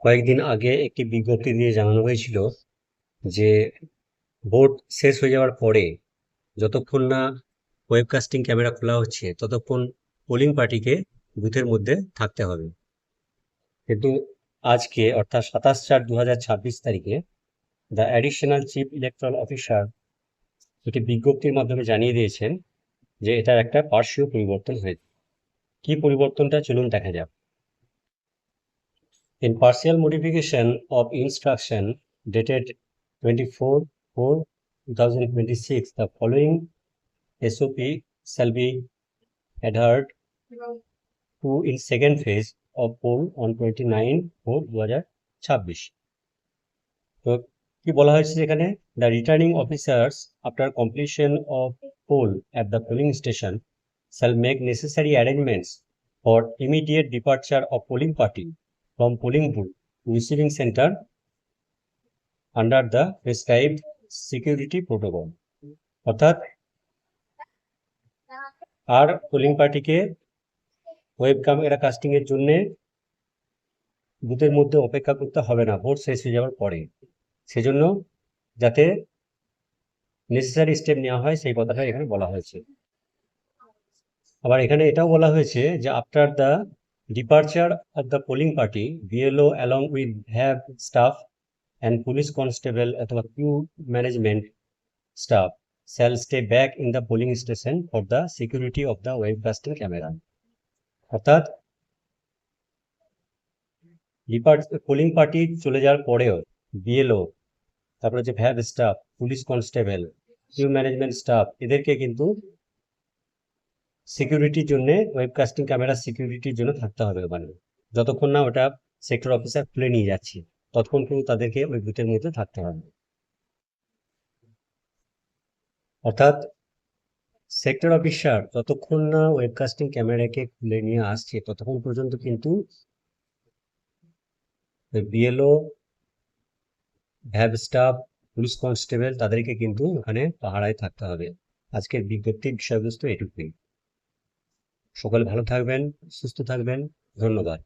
কয়েকদিন আগে একটি বিজ্ঞপ্তি দিয়ে জানানো হয়েছিল যে ভোট শেষ হয়ে যাওয়ার পরে যতক্ষণ না ওয়েবকাস্টিং ক্যামেরা খোলা হচ্ছে ততক্ষণ পোলিং পার্টিকে বুথের মধ্যে থাকতে হবে। কিন্তু আজকে অর্থাৎ 27/4/2026 তারিখে the additional chief electoral officer একটি বিজ্ঞপ্তির মাধ্যমে জানিয়ে দিয়েছেন যে এটার একটা পার্শ্বীয় পরিবর্তন হয়েছে। কি পরিবর্তনটা চলুন দেখা যাক। In partial modification of instruction dated 24/4/2026, the following SOP shall be adhered to in second phase of poll on 29/4/2026. তো কি বলা হয়েছে এখানে? The returning officers after completion of poll at the polling station shall make necessary arrangements for immediate departure of polling party from polling booth to receiving center under the prescribed security protocol. অর্থাৎ আর polling পার্টিকে web camera casting এর জন্য বুথের মধ্যে অপেক্ষা করতে হবে না ভোট শেষ হয়ে যাওয়ার পরে। সেজন্য যাতে নেসেসারি স্টেপ নেওয়া হয় সেই কথাটা এখানে বলা হয়েছে। আবার এখানে এটাও বলা হয়েছে যে after the departure of the polling party BLO along with have staff and police constable অথবা queue management staff shall stay back in the polling station for the security of the webcasting camera. অর্থাৎ polling party চলে যাওয়ার পরেও BLO, তারপরে যে ভ্যাব staff, police constable, queue management staff এদেরকে কিন্তু সিকিউরিটির জন্য ওয়েবকাস্টিং ক্যামেরা সিকিউরিটির জন্য থাকতে হবে ওখানে। যতক্ষণ না ওটা সেক্টর অফিসার খুলে নিয়ে যাচ্ছে ততক্ষণ কিন্তু তাদেরকে ওই বুথের মধ্যে থাকতে হবে। অর্থাৎ সেক্টর অফিসার যতক্ষণ না ওয়েবকাস্টিং ক্যামেরাকে খুলে নিয়ে আসছে ততক্ষণ পর্যন্ত কিন্তু বিএলও, ভ্যাব স্টাফ, পুলিশ কনস্টেবল তাদেরকে কিন্তু ওখানে পাহারায় থাকতে হবে। আজকের বিজ্ঞপ্তির বিষয়বস্তু এটুকুই। সকলে ভালো থাকবেন, সুস্থ থাকবেন। ধন্যবাদ।